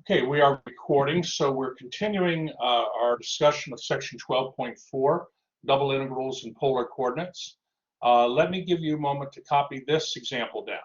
Okay, we are recording, so we're continuing our discussion of section 12.4, double integrals and polar coordinates. Let me give you a moment to copy this example down.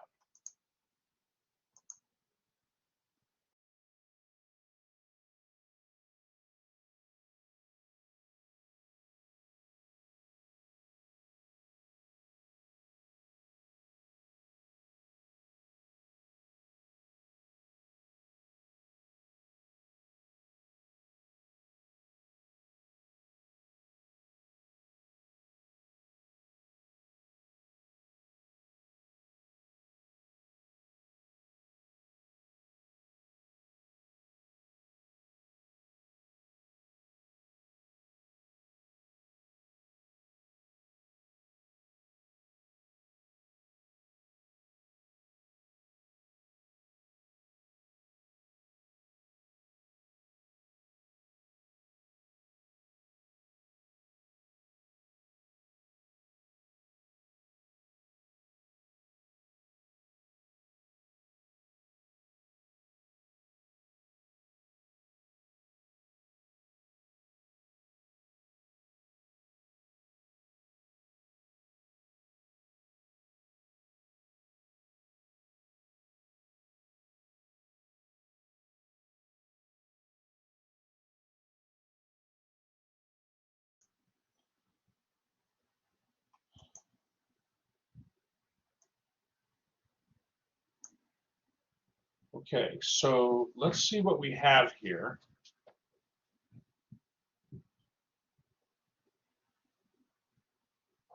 Okay, so let's see what we have here.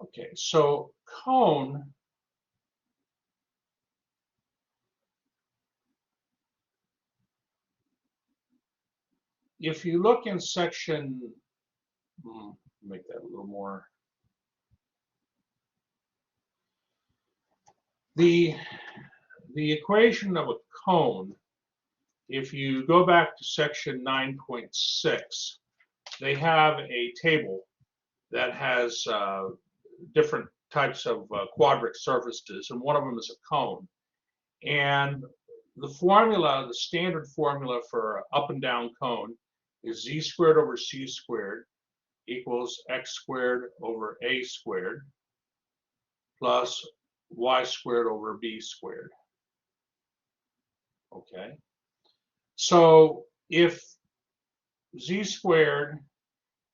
Okay, so cone, if you look in section, make that a little more, the equation of a cone, if you go back to section 9.6, they have a table that has different types of quadric surfaces, and one of them is a cone. And the formula, the standard formula for up and down cone is z squared over c squared equals x squared over a squared plus y squared over b squared. Okay, so if z squared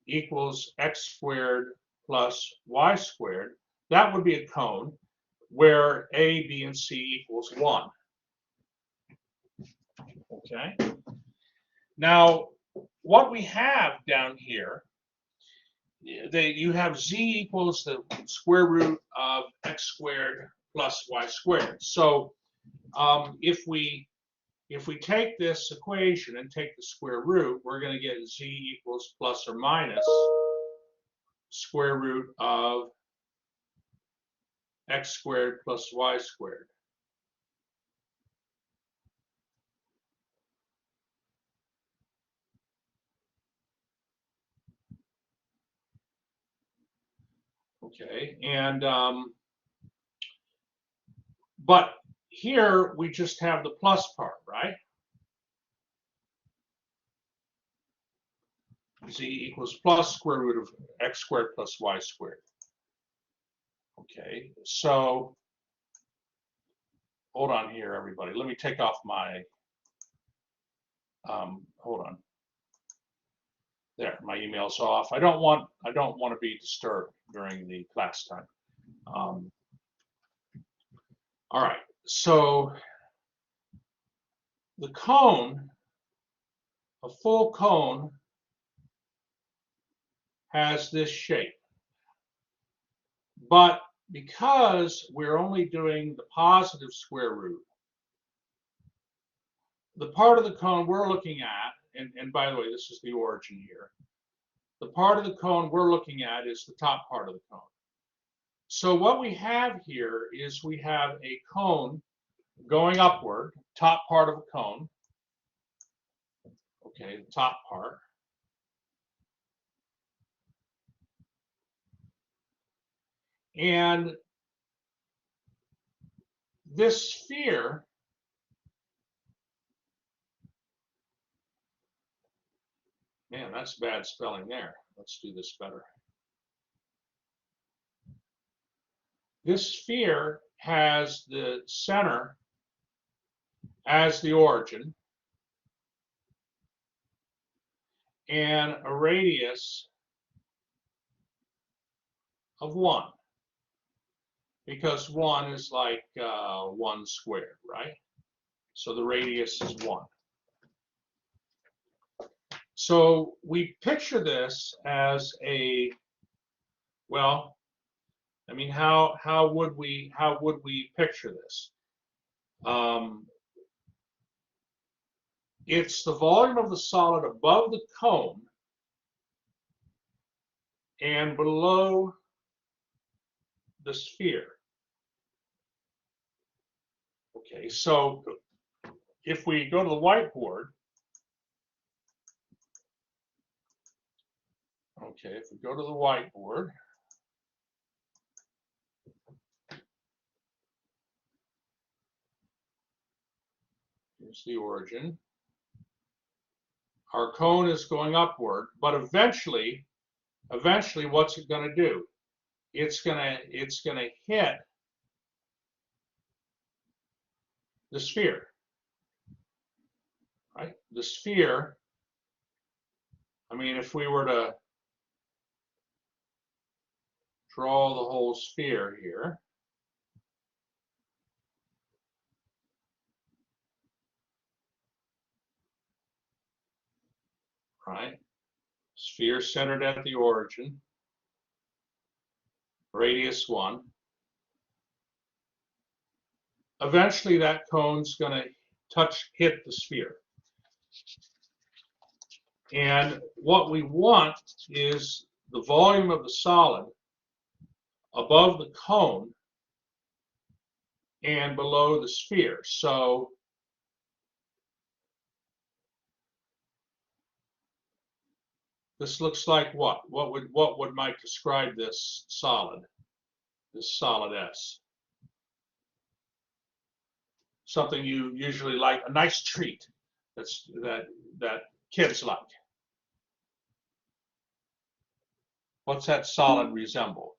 equals x squared plus y squared, that would be a cone where a, b, and c equals 1. Okay. Now, what we have down here, you have z equals the square root of x squared plus y squared. So if we take this equation and take the square root, we're going to get z equals plus or minus square root of x squared plus y squared. Okay, and but here we just have the plus part, right? Z equals plus square root of x squared plus y squared. Okay, so hold on here, everybody. Let me take off my, hold on. There, my email's off. I don't want to be disturbed during the class time. All right, so the cone, a full cone, has this shape. But because we're only doing the positive square root, the part of the cone we're looking at, and by the way, this is the origin here, the part of the cone we're looking at is the top part of the cone. So what we have here is we have a cone going upward, top part of a cone, okay, the top part. And this sphere Man, that's bad spelling there. Let's do this better. This sphere has the center as the origin and a radius of 1, because 1 is like 1 squared, right? So the radius is 1. So we picture this as a, well, I mean, how would we picture this? It's the volume of the solid above the cone and below the sphere. Okay, so if we go to the whiteboard, okay, if we go to the whiteboard, here's the origin. Our cone is going upward, but eventually, what's it going to do? It's going to hit the sphere, right? The sphere, I mean, if we were to draw the whole sphere here, right? Sphere centered at the origin, radius 1. Eventually that cone's going to hit the sphere. And what we want is the volume of the solid above the cone and below the sphere. So this looks like what? What would Mike describe this solid S? Something you usually like, a nice treat that kids like. What's that solid resemble?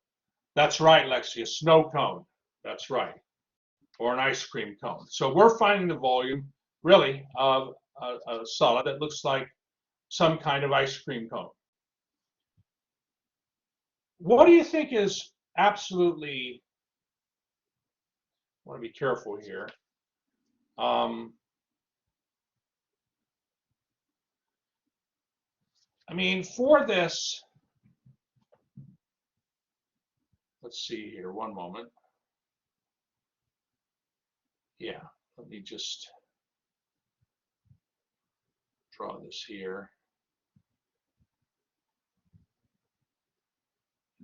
That's right, Lexi, a snow cone. That's right, or an ice cream cone. So we're finding the volume, really, of a solid that looks like some kind of ice cream cone. What do you think is absolutely, I want to be careful here. I mean, for this, let's see here, one moment. Yeah, let me just draw this here.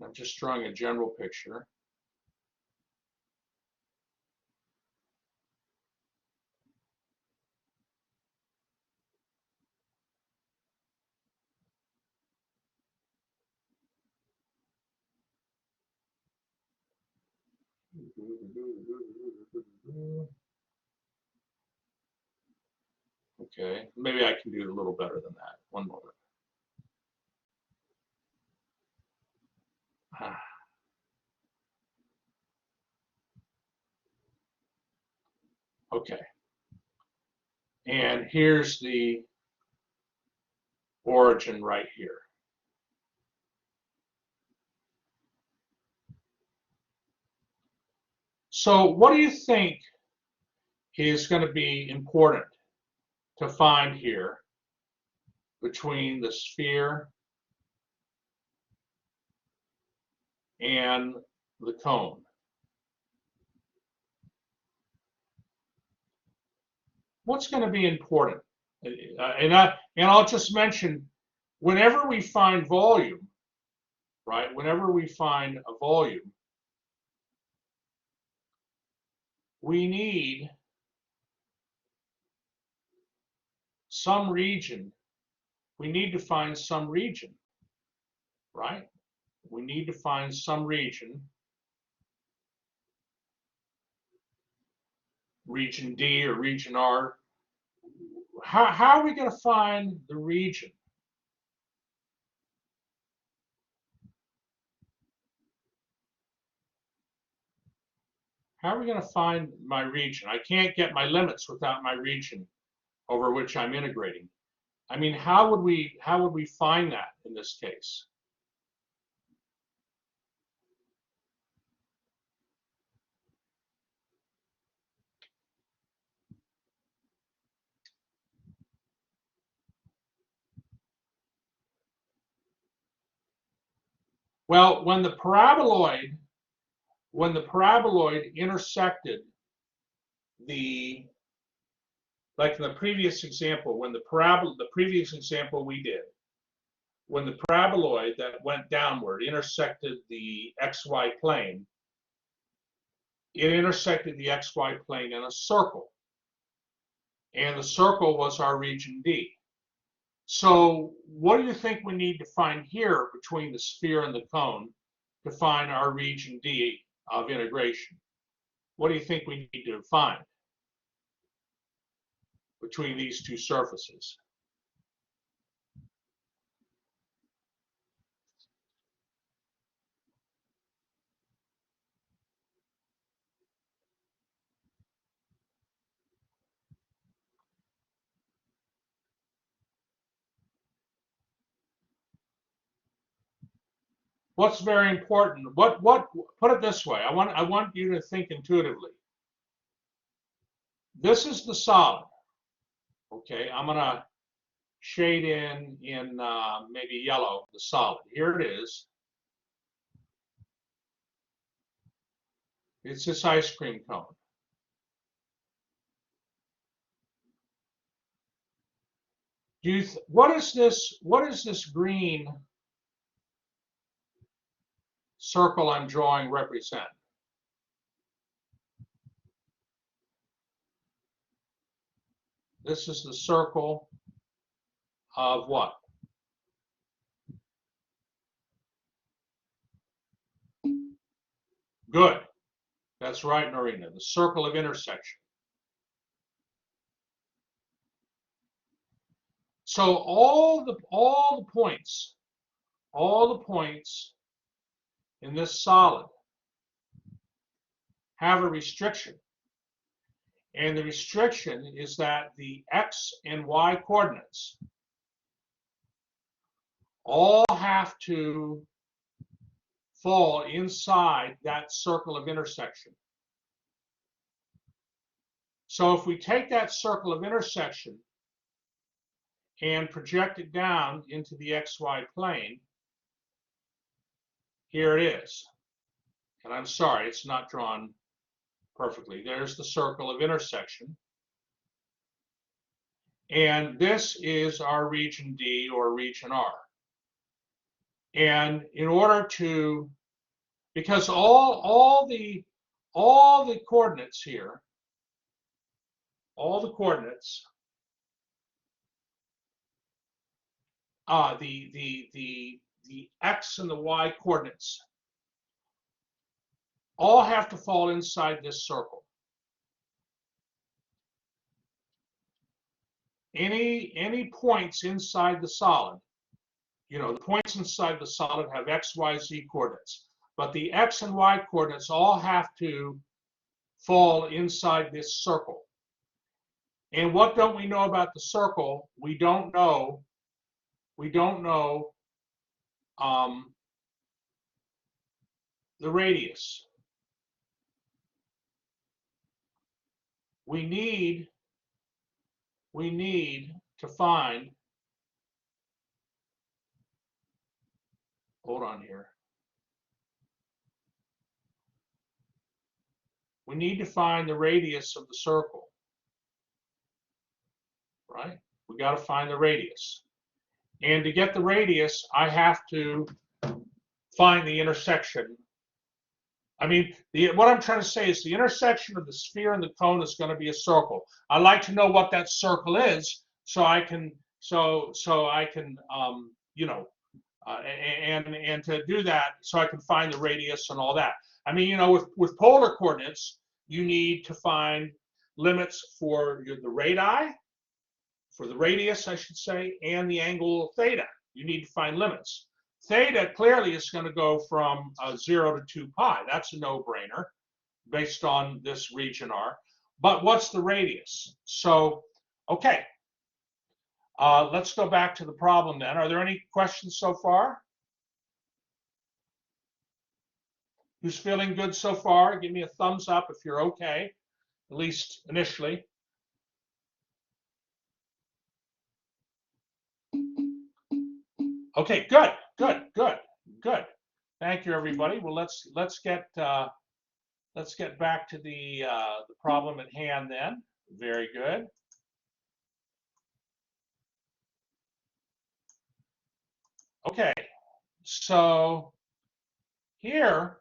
I'm just drawing a general picture. Okay, maybe I can do a little better than that. One moment. Okay. And here's the origin right here. So what do you think is going to be important to find here between the sphere and the cone? What's going to be important? And I'll just mention, whenever we find volume, right? Whenever we find a volume, we need some region. We need to find some region, right? We need to find some region, region D or region R. How are we going to find the region? How are we going to find my region? I can't get my limits without my region over which I'm integrating. I mean, how would we find that in this case? Well, when the paraboloid intersected the, like in the previous example, when the previous example we did, when the paraboloid that went downward intersected the XY plane, it intersected the XY plane in a circle. And the circle was our region D. So what do you think we need to find here between the sphere and the cone to find our region D of integration? What do you think we need to find between these two surfaces? What's very important? Put it this way. I want you to think intuitively. This is the solid. Okay, I'm gonna shade in maybe yellow the solid. Here it is. It's this ice cream cone. What is this green circle I'm drawing represent? This is the circle of what? Good. That's right, Norina. The circle of intersection. So all the points in this solid have a restriction. And the restriction is that the X and Y coordinates all have to fall inside that circle of intersection. So if we take that circle of intersection and project it down into the XY plane, here it is. And I'm sorry, it's not drawn perfectly. There's the circle of intersection. And this is our region D or region R. And in order to, because all the coordinates here, all the coordinates, the X and the Y coordinates all have to fall inside this circle. Any points inside the solid, you know, the points inside the solid have X, Y, Z coordinates, but the X and Y coordinates all have to fall inside this circle. And what don't we know about the circle? We don't know the radius. We need to find, hold on here. We need to find the radius of the circle, right? We got to find the radius. And to get the radius, I have to find the intersection. I mean, what I'm trying to say is the intersection of the sphere and the cone is going to be a circle. I like to know what that circle is, so I can, you know, and to do that, so I can find the radius and all that. I mean, you know, with polar coordinates, you need to find limits for the radii, for the radius, I should say, and the angle theta. You need to find limits. Theta clearly is going to go from 0 to 2 pi. That's a no-brainer. based on this region R. But what's the radius? So, okay, let's go back to the problem then. Are there any questions so far? Who's feeling good so far? Give me a thumbs up if you're okay, at least initially. Okay, good, good, good, good. Thank you, everybody. Well, let's get back to the problem at hand then. Very good. Okay, so here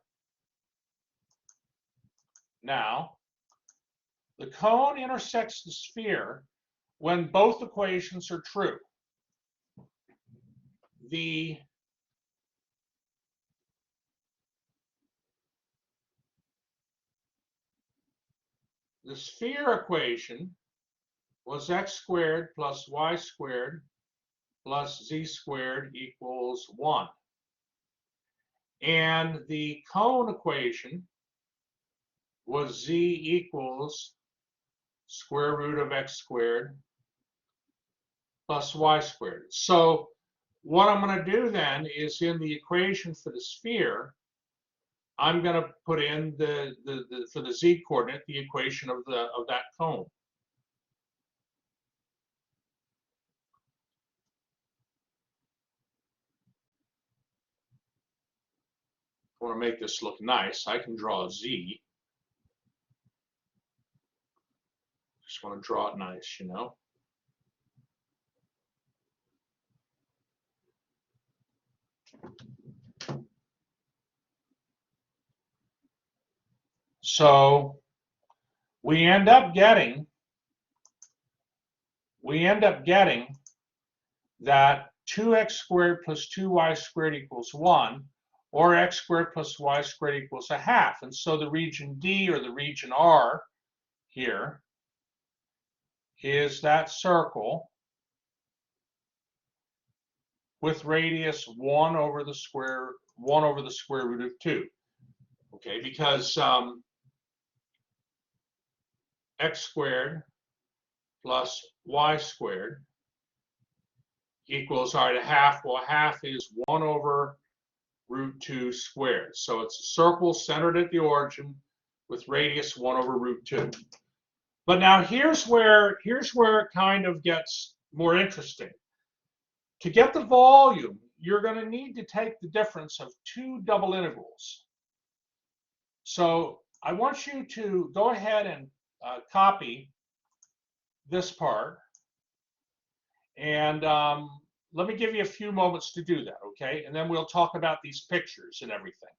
now, the cone intersects the sphere when both equations are true. The sphere equation was x squared plus y squared plus z squared equals 1. And the cone equation was z equals square root of x squared plus y squared. So what I'm going to do then is in the equation for the sphere, I'm going to put in for the z coordinate the equation of that cone. I want to make this look nice. I can draw a z. Just want to draw it nice, you know. So we end up getting that 2x squared plus 2y squared equals 1, or x squared plus y squared equals a half. And so the region D, or the region R here, is that circle with radius 1 over the square root of 2. Okay, because x squared plus y squared equals, all right, a half. Well, a half is 1 over root 2 squared. So it's a circle centered at the origin with radius 1 over root 2. But now here's where it kind of gets more interesting. To get the volume, you're going to need to take the difference of two double integrals. So I want you to go ahead and copy this part. And let me give you a few moments to do that, okay? And then we'll talk about these pictures and everything.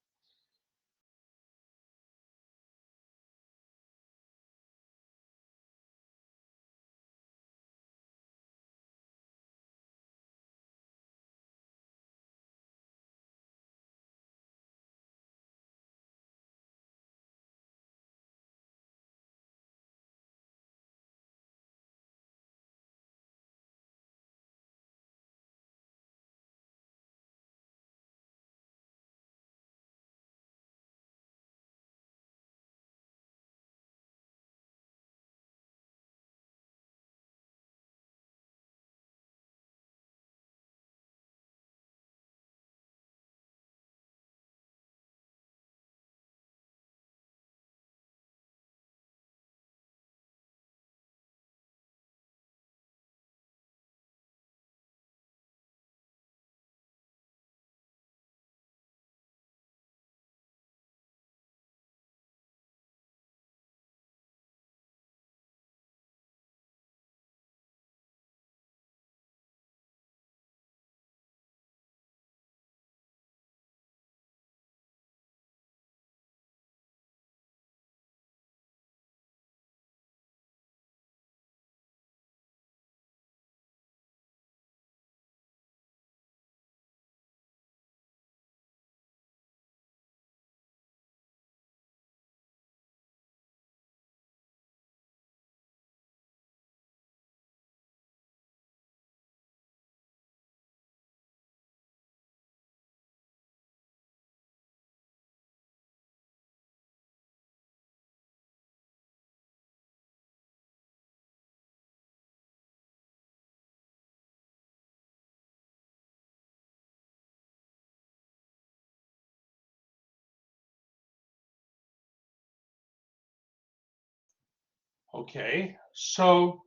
Okay, so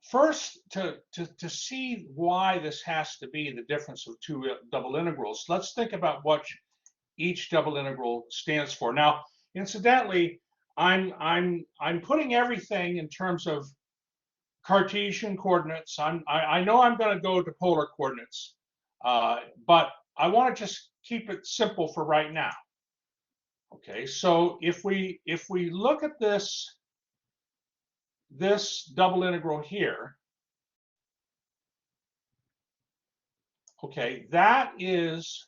first, to see why this has to be the difference of two double integrals, let's think about what each double integral stands for. Now, incidentally, I'm putting everything in terms of Cartesian coordinates. I know I'm going to go to polar coordinates, but I want to just keep it simple for right now. Okay, so if we look at this double integral here, okay, that is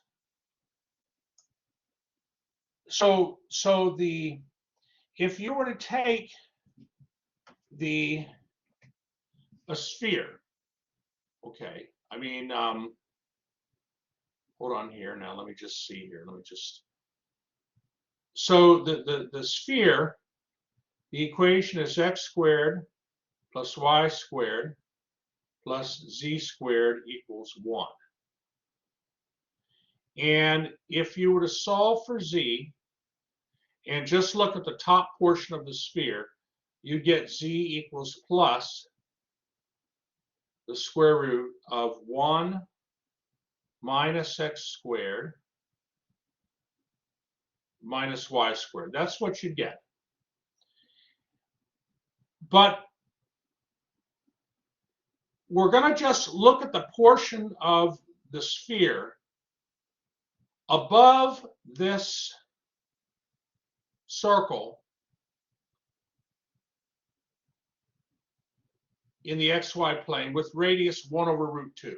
so the if you were to take a sphere, okay, I mean, hold on here now. Let me just see here. So the sphere, the equation is x squared plus y squared plus z squared equals 1. And if you were to solve for z and just look at the top portion of the sphere, you get z equals plus the square root of 1 minus x squared minus y squared. That's what you get. But we're going to just look at the portion of the sphere above this circle in the xy plane with radius 1 over root 2.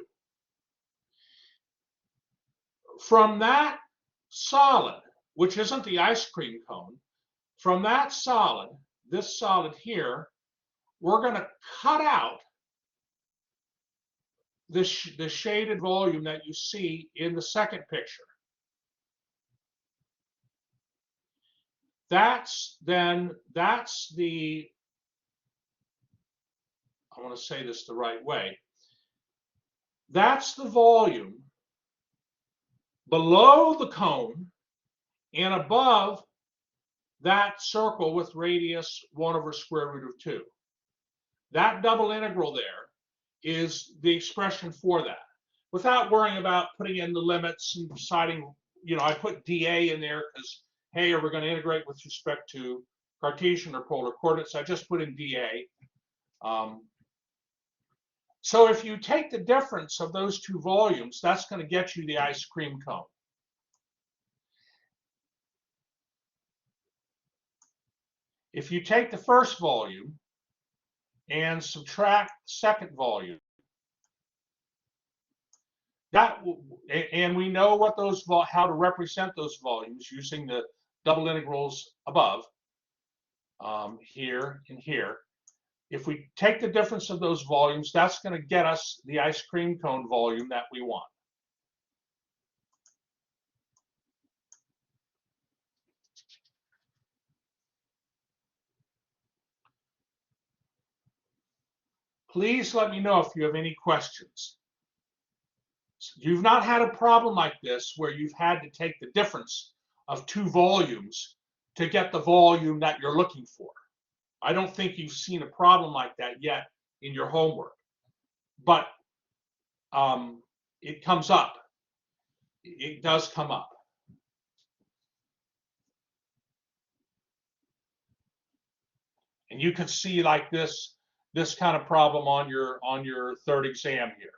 From that solid, which isn't the ice cream cone, from that solid, this solid here, we're going to cut out the shaded volume that you see in the second picture. That's the, I want to say this the right way, that's the volume below the cone and above that circle with radius 1 over square root of 2. That double integral there is the expression for that, without worrying about putting in the limits and deciding, you know, I put dA in there because, hey, are we going to integrate with respect to Cartesian or polar coordinates? I just put in dA. So if you take the difference of those two volumes, that's going to get you the ice cream cone. If you take the first volume and subtract the second volume, and we know what those, how to represent those volumes using the double integrals above, here and here. If we take the difference of those volumes, that's going to get us the ice cream cone volume that we want. Please let me know if you have any questions. You've not had a problem like this where you've had to take the difference of two volumes to get the volume that you're looking for. I don't think you've seen a problem like that yet in your homework, but it comes up. It does come up. And you can see like this kind of problem on your third exam here.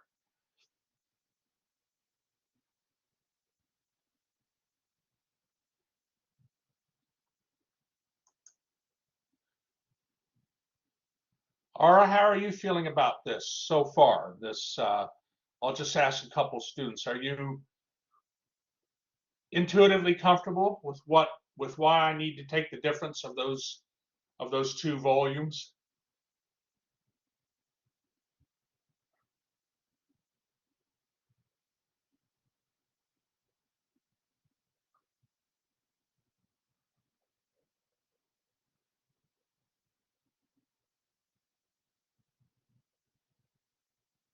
Ara, how are you feeling about this so far? This, I'll just ask a couple students. Are you intuitively comfortable with why I need to take the difference of those two volumes?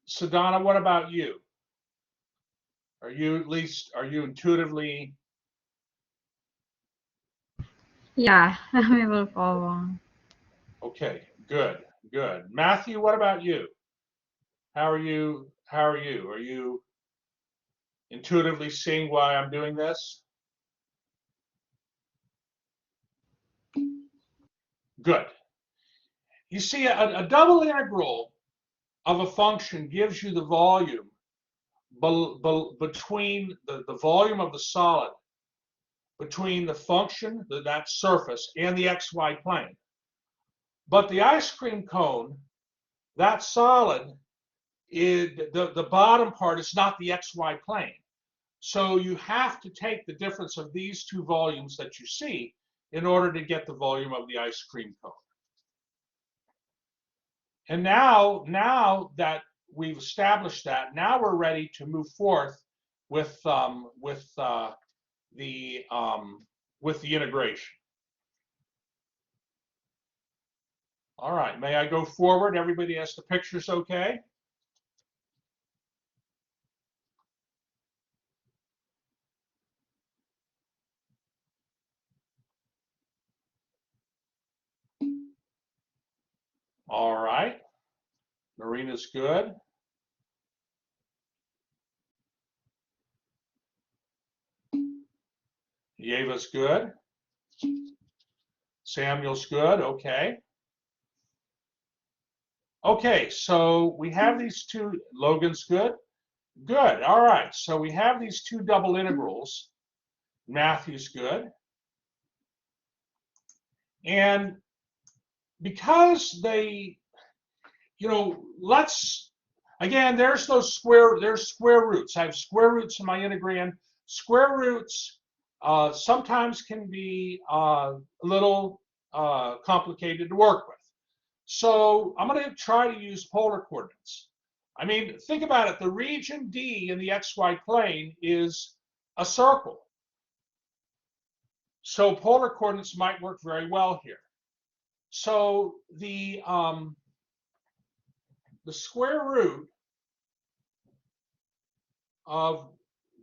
Sadhana, what about you? Are you intuitively? Yeah, I'm able to follow along. Okay, good, good. Matthew, what about you? How are you? How are you? Are you intuitively seeing why I'm doing this? Good. You see, a double integral of a function gives you the volume between the volume of the solid between the function, that surface, and the xy plane. But the ice cream cone, that solid, the bottom part is not the xy plane. So you have to take the difference of these two volumes that you see in order to get the volume of the ice cream cone. And now that we've established that, now we're ready to move forth with the integration. All right, may I go forward? Everybody has the pictures okay? All right, Marina's good. Yeva's good. Samuel's good, okay. Okay, so we have these two, Logan's good. Good, all right, so we have these two double integrals. Matthew's good. And because they, again, there's square roots. I have square roots in my integrand. Square roots sometimes can be a little complicated to work with. So I'm going to try to use polar coordinates. I mean, think about it. The region D in the xy plane is a circle. So polar coordinates might work very well here. So the square root of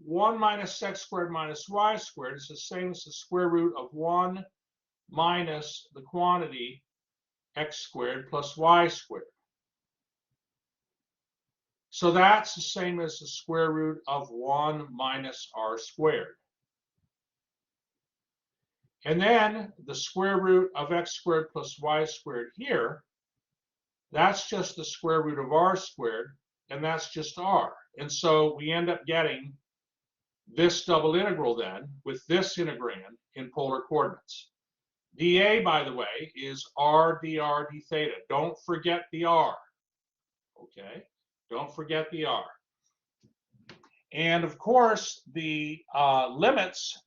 1 minus x squared minus y squared is the same as the square root of 1 minus the quantity x squared plus y squared. So that's the same as the square root of 1 minus r squared. And then the square root of x squared plus y squared here, that's just the square root of r squared, and that's just r. And so we end up getting this double integral then with this integrand in polar coordinates. dA, by the way, is r dr d theta. Don't forget the r. Okay, don't forget the r. And of course, the limits,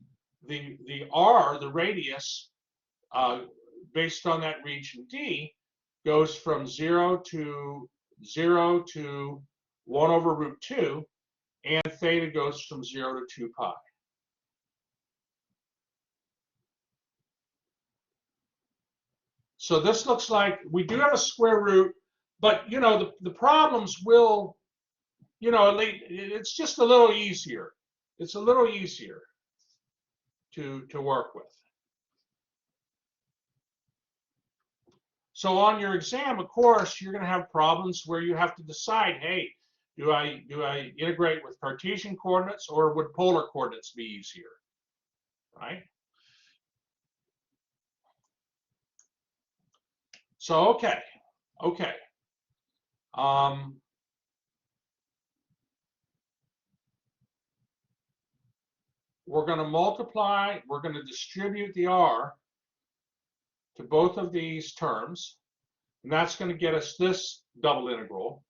the r, the radius, based on that region D, goes from 0 to 1 over root 2, and theta goes from 0 to 2 pi. So this looks like we do have a square root, but the problems will, it's just a little easier. It's a little easier to work with. So on your exam, of course, you're going to have problems where you have to decide, hey, do I integrate with Cartesian coordinates, or would polar coordinates be easier, right? So okay. We're going to multiply. We're going to distribute the r to both of these terms, and that's going to get us this double integral.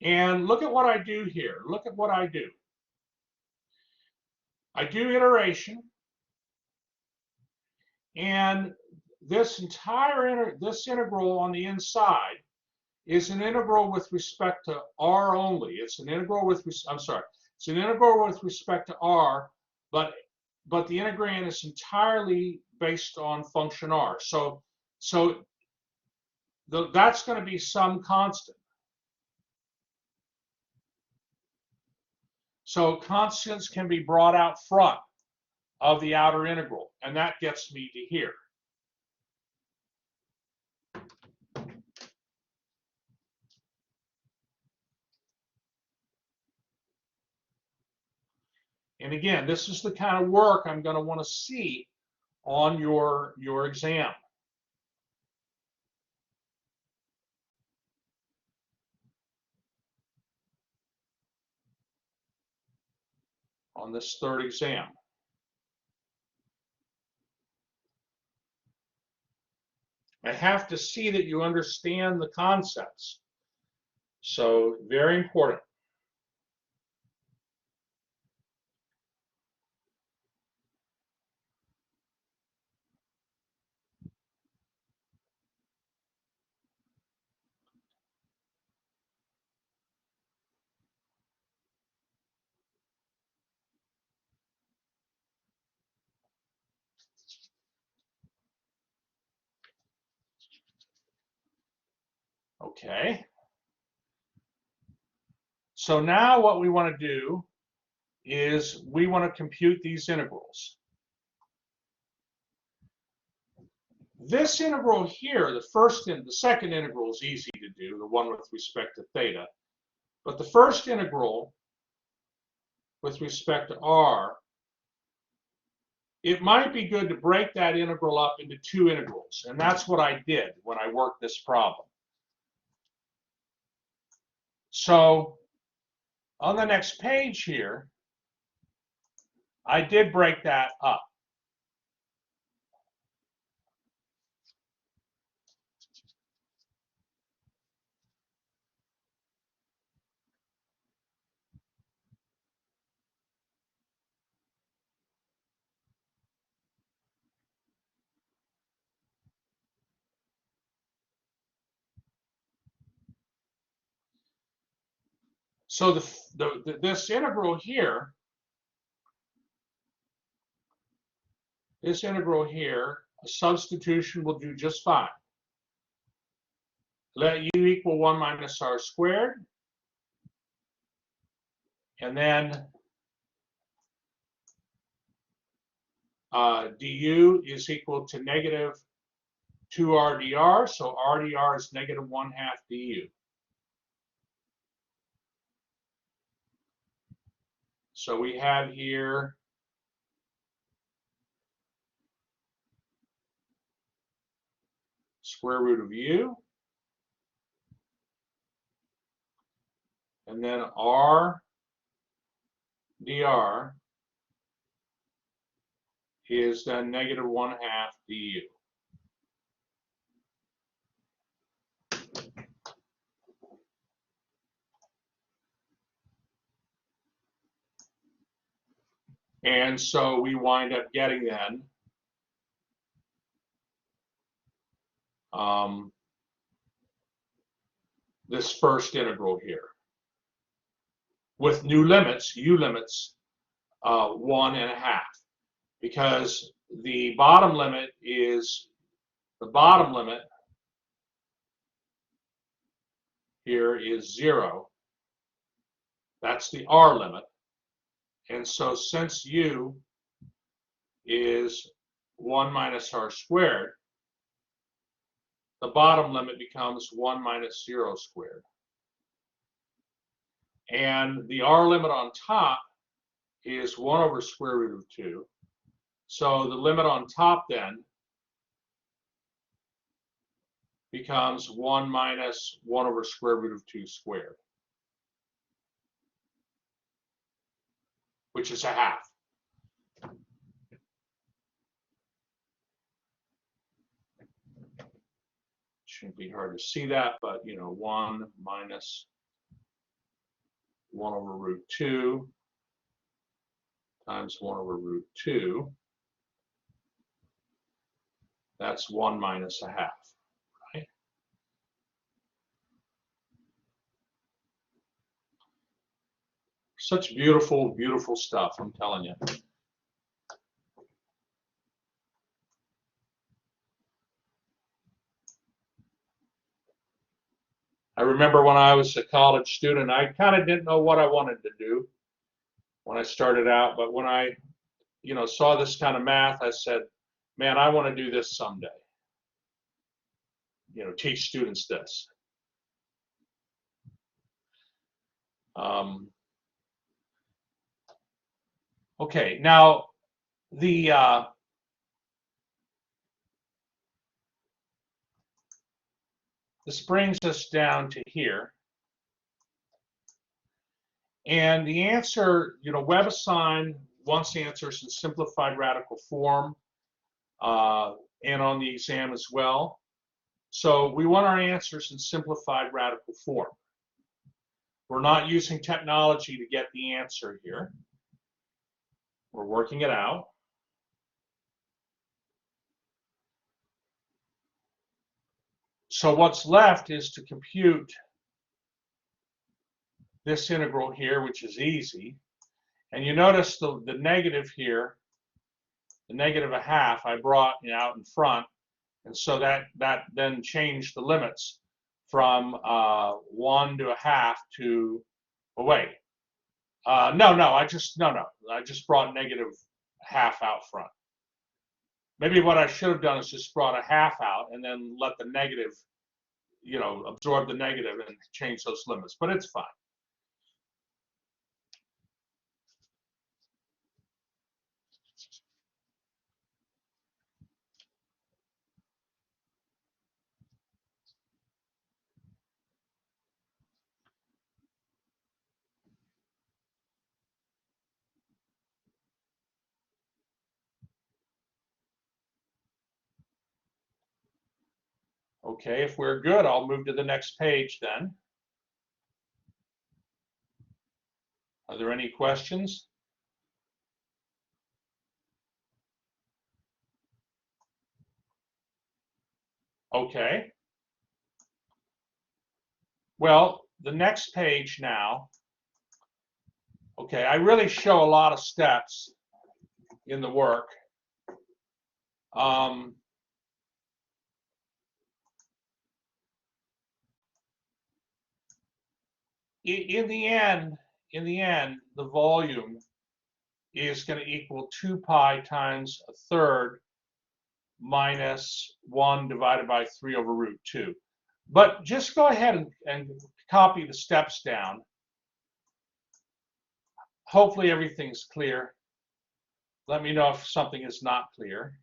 And look at what I do here. Look at what I do. I do iteration, and this entire this integral on the inside is an integral with respect to r only. It's an integral with it's an integral with respect to r, but the integrand is entirely based on function r. So that's going to be some constant. So constants can be brought out front of the outer integral, and that gets me to here. And again, this is the kind of work I'm going to want to see on your exam. On this third exam. I have to see that you understand the concepts. So, very important. Okay. So now what we want to do is we want to compute these integrals. This integral here, the second integral is easy to do, the one with respect to theta. But the first integral with respect to r, it might be good to break that integral up into two integrals. And that's what I did when I worked this problem. So on the next page here, I did break that up. So this integral here, a substitution will do just fine. Let u equal 1 minus r squared. And then du is equal to negative 2r dr. So r dr is negative 1/2 du. So we have here square root of u. And then r dr is then negative 1/2 du. And so we wind up getting then this first integral here with new limits, u limits 1.5, because the bottom limit here is 0. That's the r limit. And so since u is 1 minus r squared, the bottom limit becomes 1 minus 0 squared. And the r limit on top is 1 over square root of 2. So the limit on top then becomes 1 minus 1 over square root of 2 squared, which is 1/2. Shouldn't be hard to see that, but 1 minus 1 over root 2 times 1 over root 2. That's 1 minus 1/2, right? Such beautiful, beautiful stuff, I'm telling you. I remember when I was a college student, I kind of didn't know what I wanted to do when I started out, but when I saw this kind of math, I said, man, I want to do this someday. Teach students this. Okay, now this brings us down to here. And the answer, WebAssign wants answers in simplified radical form and on the exam as well. So we want our answers in simplified radical form. We're not using technology to get the answer here. We're working it out. So what's left is to compute this integral here, which is easy. And you notice the negative here, the negative a half, I brought out in front. And so that then changed the limits from 1 to a half to, oh wait, no, I just brought negative half out front. Maybe what I should have done is just brought a half out and then let the negative, absorb the negative and change those limits, but it's fine. Okay, if we're good, I'll move to the next page then. Are there any questions? Okay. Well, the next page now, okay, I really show a lot of steps in the work. In the end, the volume is going to equal 2 pi times a third minus 1 divided by 3 over root 2. But just go ahead and copy the steps down. Hopefully everything's clear. Let me know if something is not clear.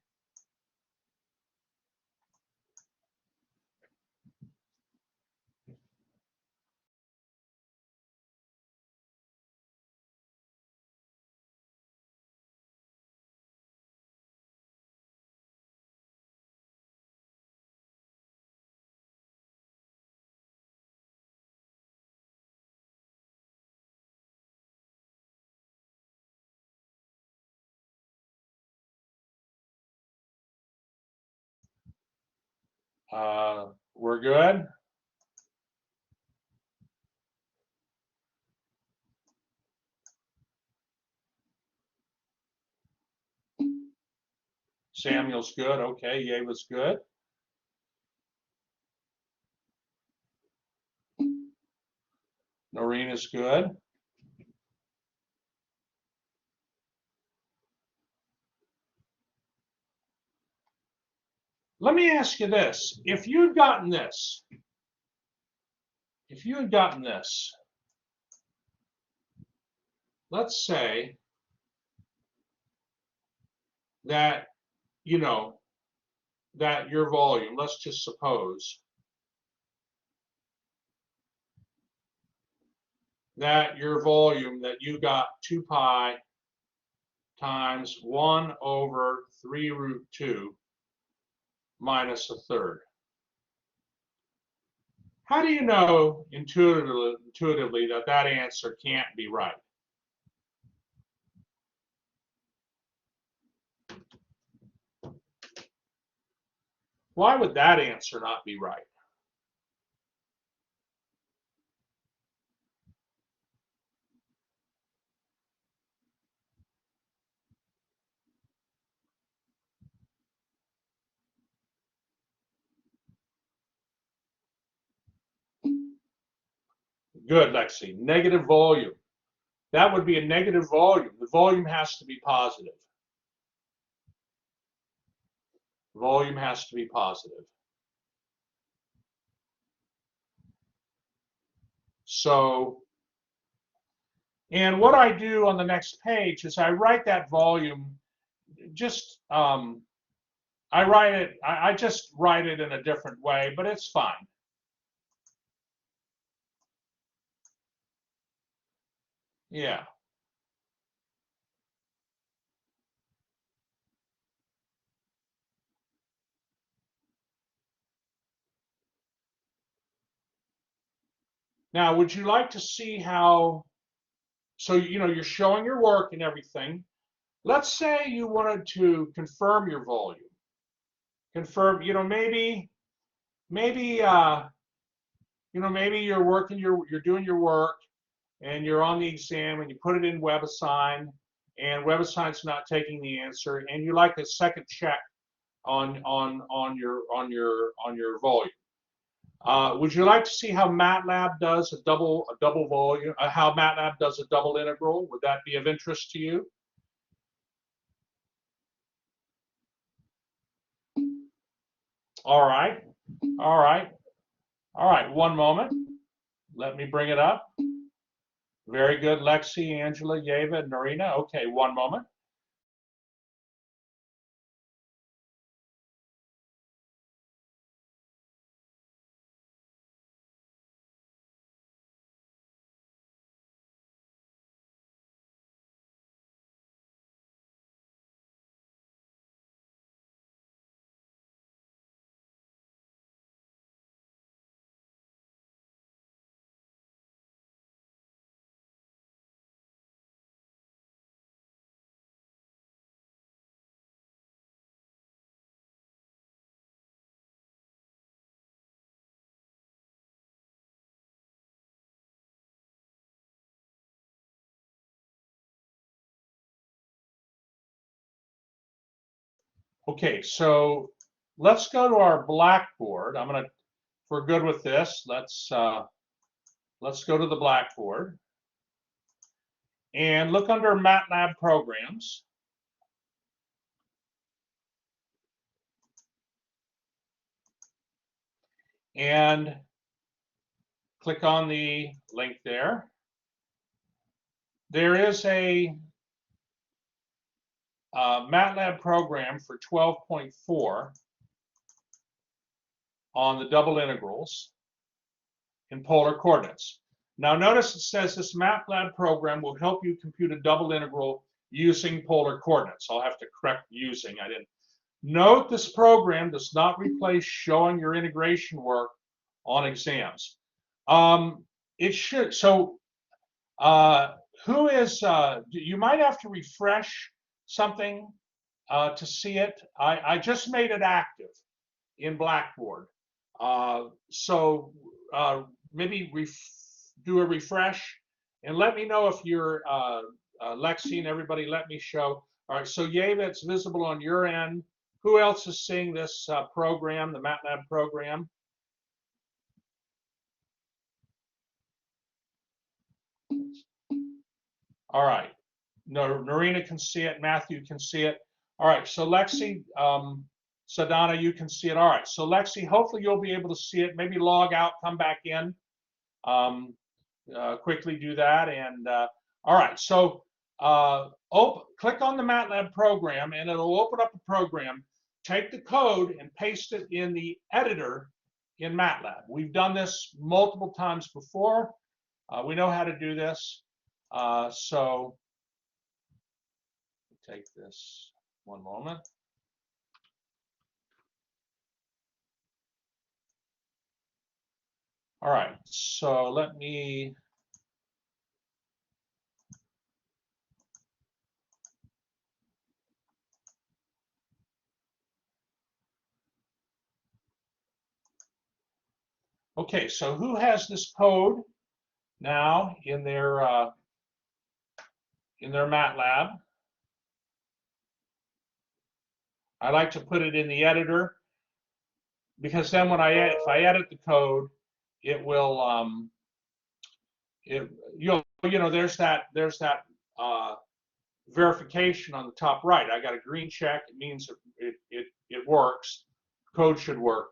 We're good? Samuel's good. Okay, Yeva's good. Noreen is good. Let me ask you this. If you had gotten this, let's say that, that your volume, let's just suppose that your volume, that you got 2 pi times 1 over 3 root 2 minus a third. How do you know intuitively that that answer can't be right? Why would that answer not be right? Good, Lexi. Negative volume. That would be a negative volume. The volume has to be positive. Volume has to be positive. So, and what I do on the next page is I write that volume, just, I just write it in a different way, but it's fine. Yeah. Now, would you like to see how, so, you're showing your work and everything. Let's say you wanted to confirm your volume. Confirm, maybe, maybe you're doing your work and you're on the exam and you put it in WebAssign and WebAssign's not taking the answer and you like a second check on your volume. Would you like to see how MATLAB does a double volume? How MATLAB does a double integral? Would that be of interest to you? All right, all right, all right. One moment. Let me bring it up. Very good, Lexi, Angela, Yeva, and Norina. Okay, one moment. Okay, so let's go to our Blackboard. If we're good with this, let's go to the Blackboard and look under MATLAB programs. And click on the link there. There is a MATLAB program for 12.4 on the double integrals in polar coordinates. Now notice it says this MATLAB program will help you compute a double integral using polar coordinates. I'll have to correct using, I didn't. Note this program does not replace showing your integration work on exams. It should, so who is, you might have to refresh something to see it. I just made it active in Blackboard. So maybe do a refresh and let me know if you're, Lexi and everybody, let me show. All right, so Yeva, it's visible on your end. Who else is seeing this program, the MATLAB program? All right. No, Norina can see it. Matthew can see it. All right. So Lexi, Sadana, you can see it. All right. So Lexi, hopefully you'll be able to see it. Maybe log out, come back in. Quickly do that. And all right. So click on the MATLAB program, and it'll open up a program. Take the code and paste it in the editor in MATLAB. We've done this multiple times before. We know how to do this. So take this one moment. All right, so let me okay, so who has this code now in their MATLAB? I like to put it in the editor because then when if I edit the code, it will there's that verification on the top right. I got a green check. It means it it works. Code should work.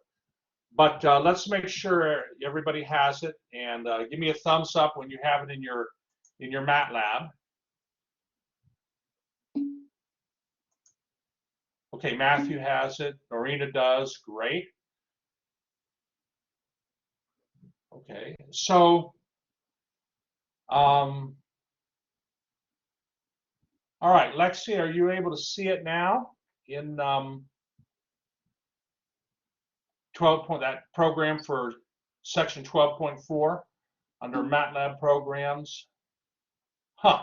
But let's make sure everybody has it, and give me a thumbs up when you have it in your MATLAB. Okay, Matthew has it. Norina does. Great. Okay, so all right, Lexi, are you able to see it now in 12 point, that program for section 12.4 under MATLAB programs? Huh.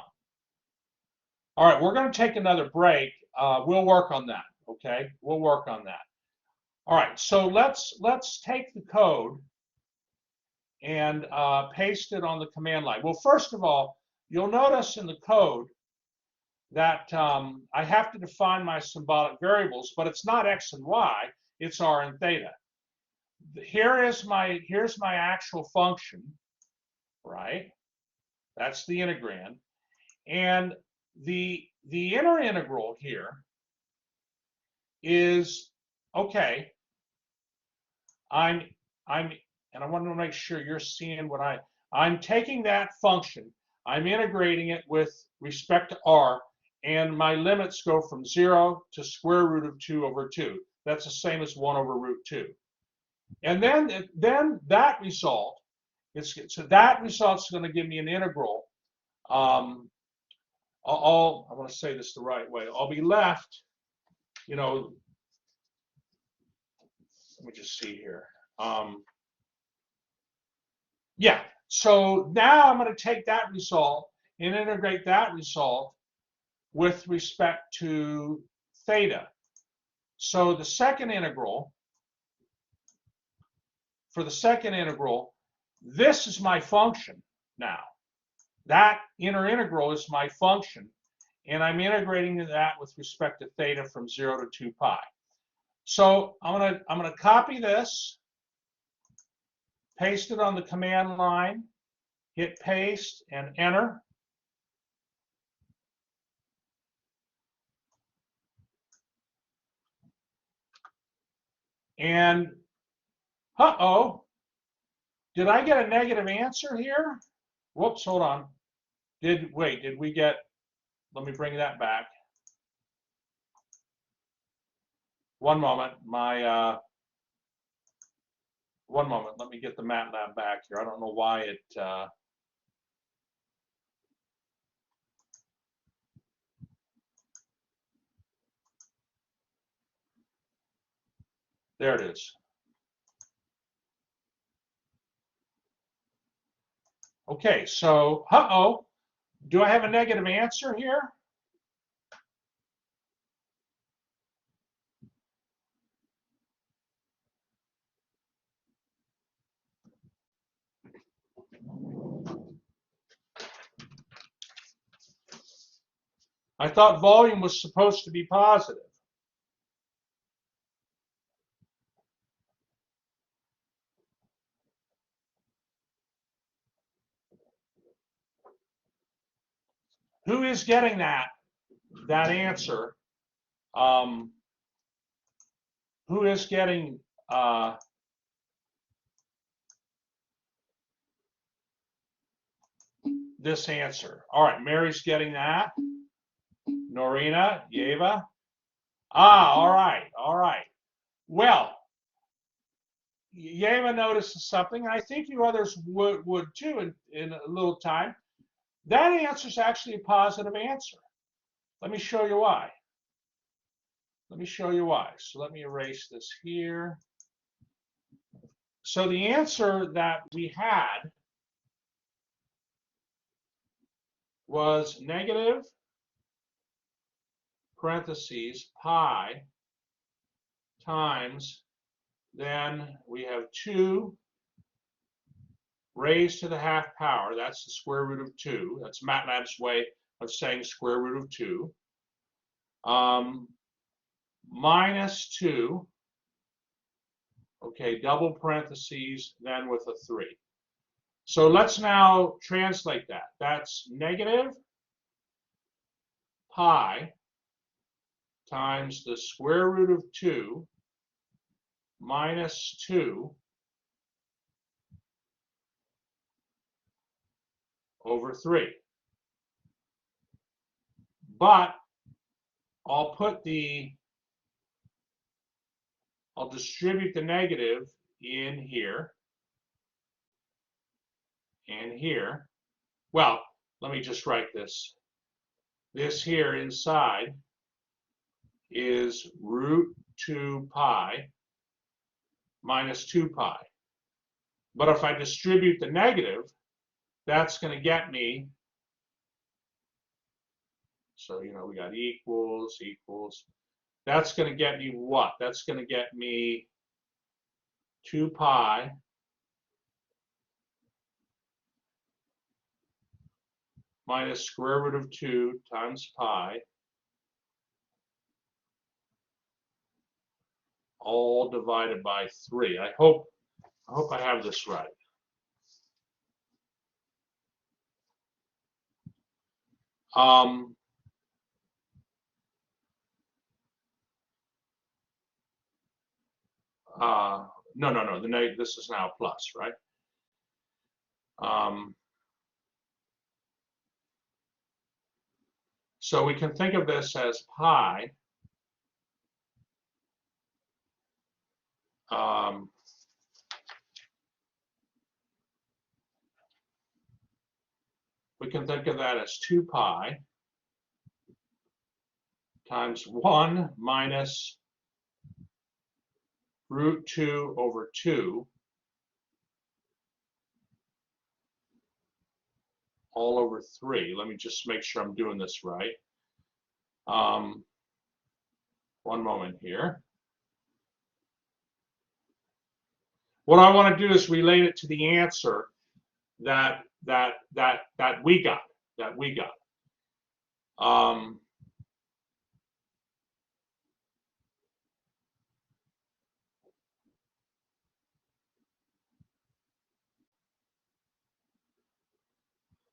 All right, we're going to take another break. We'll work on that. Okay, we'll work on that. All right, so let's take the code and paste it on the command line. Well, first of all, you'll notice in the code that I have to define my symbolic variables, but it's not x and y, it's r and theta. Here's my actual function, right? That's the integrand, and the inner integral here is okay. And I want to make sure you're seeing what I'm taking that function, I'm integrating it with respect to r, and my limits go from 0 to square root of 2 over 2. That's the same as 1 over root 2. And then that result, that result's going to give me an integral. I want to say this the right way. I'll be left, you know, let me just see here. Yeah, so now I'm going to take that result and integrate that result with respect to theta. So the second integral, for the second integral, this is my function now. That inner integral is my function, and I'm integrating that with respect to theta from 0 to 2 pi. So I'm gonna copy this, paste it on the command line, hit paste and enter. And uh-oh, did I get a negative answer here? Whoops, hold on. Did we get, let me bring that back. One moment, one moment, let me get the MATLAB back here. I don't know why it, there it is. Okay, so, uh-oh, do I have a negative answer here? I thought volume was supposed to be positive. Who is getting that answer? Who is getting this answer? All right, Mary's getting that. Norina, Yeva. All right, all right. Well, Yeva notices something. I think you others would too in a little time. That answer is actually a positive answer. Let me show you why. Let me show you why. So let me erase this here. So the answer that we had was negative parentheses pi times, then we have 2 raised to the half power. That's the square root of 2. That's MATLAB's way of saying square root of 2. Minus 2. Okay, double parentheses, then with a 3. So let's now translate that. That's negative pi times the square root of 2 minus 2 over 3. But I'll distribute the negative in here and here. Well, let me just write this. This here inside is root 2 pi minus 2 pi. But if I distribute the negative, that's going to get me, so, we got equals. That's going to get me what? That's going to get me 2 pi minus square root of 2 times pi, all divided by 3. I hope I have this right. No. This is now plus, right? So we can think of this as pi we can think of that as 2 pi times 1 minus root 2 over 2 all over 3. Let me just make sure I'm doing this right. One moment here. What I want to do is relate it to the answer that we got. A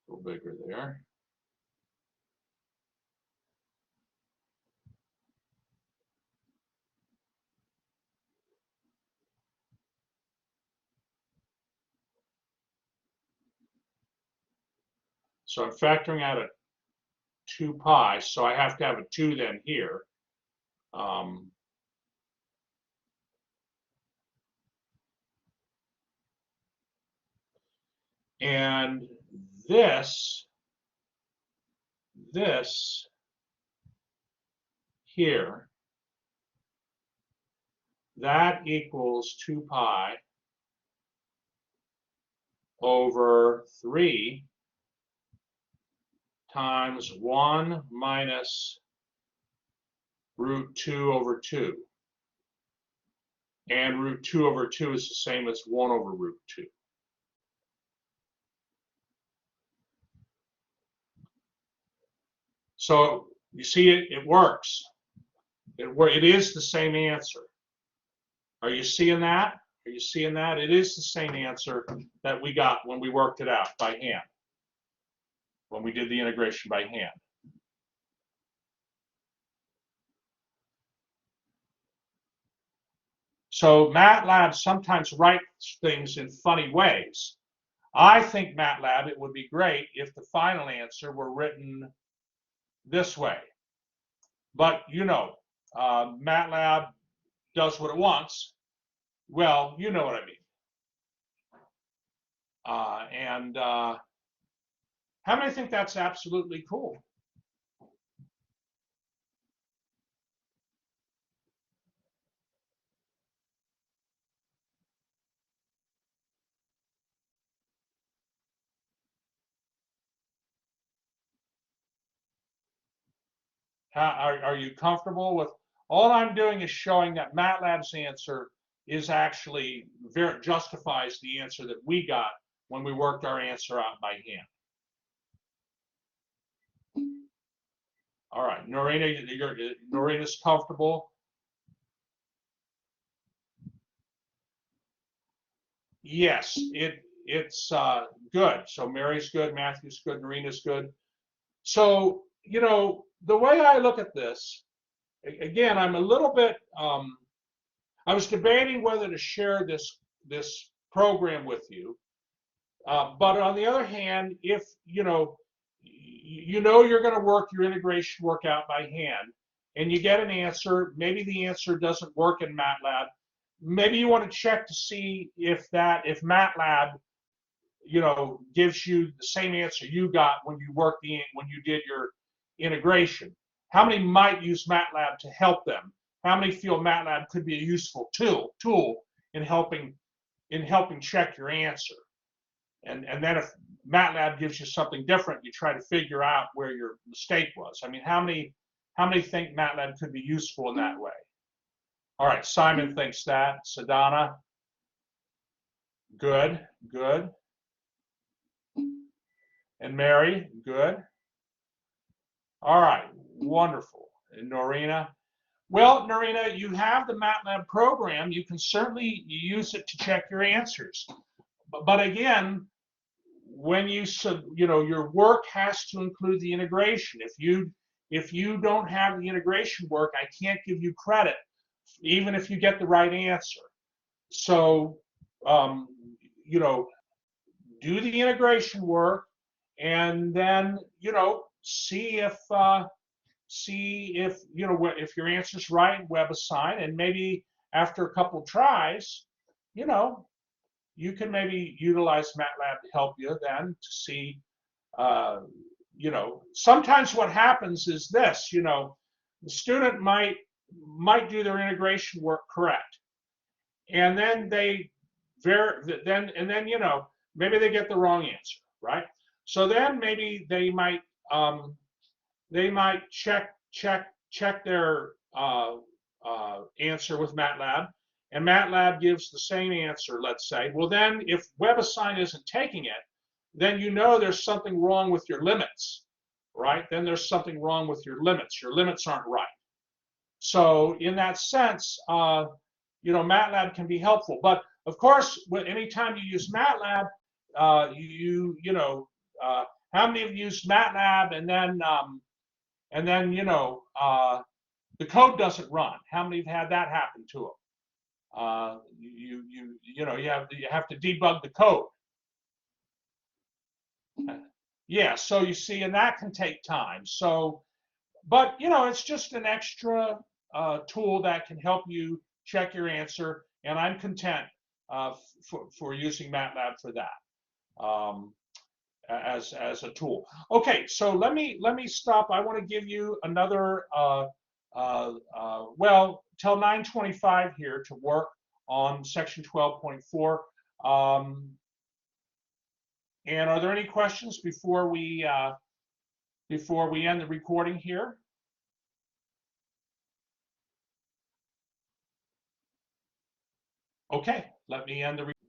little bigger there. So I'm factoring out a 2 pi, so I have to have a 2 then here. And this here, that equals 2 pi over 3 times 1 minus root 2 over 2. And root 2 over 2 is the same as 1 over root 2. So you see it works. It is the same answer. Are you seeing that? Are you seeing that? It is the same answer that we got when we worked it out by hand, when we did the integration by hand. So MATLAB sometimes writes things in funny ways. I think MATLAB, it would be great if the final answer were written this way. But MATLAB does what it wants. Well, you know what I mean. How many think that's absolutely cool? Are you comfortable with? All I'm doing is showing that MATLAB's answer is actually justifies the answer that we got when we worked our answer out by hand. All right, Noreena's comfortable. Yes, it's good. So Mary's good, Matthew's good, Noreena's good. So the way I look at this again, I'm a little bit, I was debating whether to share this program with you. But on the other hand, if you're going to work your integration work out by hand, and you get an answer, maybe the answer doesn't work in MATLAB. Maybe you want to check to see if MATLAB, gives you the same answer you got when you did your integration. How many might use MATLAB to help them? How many feel MATLAB could be a useful tool in helping check your answer? And then if MATLAB gives you something different, you try to figure out where your mistake was. I mean, how many think MATLAB could be useful in that way? All right, Simon thinks that. Sadhana, good. And Mary, good. All right, wonderful. And Norina, well, Norina, you have the MATLAB program. You can certainly use it to check your answers. But again, when your work has to include the integration. If you don't have the integration work, I can't give you credit, even if you get the right answer. So, do the integration work, and then see if if your answer's right in WebAssign, and maybe after a couple tries, you can maybe utilize MATLAB to help you then to see, sometimes what happens is this, the student might do their integration work correct, and then maybe they get the wrong answer, right? So then maybe they might check their answer with MATLAB, and MATLAB gives the same answer, let's say. Well, then if WebAssign isn't taking it, then there's something wrong with your limits, right? Then there's something wrong with your limits. Your limits aren't right. So in that sense, MATLAB can be helpful. But of course, anytime you use MATLAB, how many have used MATLAB and then the code doesn't run? How many have had that happen to them? You have to debug the code. Yeah, so you see, and that can take time. So, but it's just an extra tool that can help you check your answer, and I'm content for using MATLAB for that as a tool. Okay, so let me stop. I want to give you another till 9:25 here to work on section 12.4. And are there any questions before we end the recording here? Okay, let me end the recording.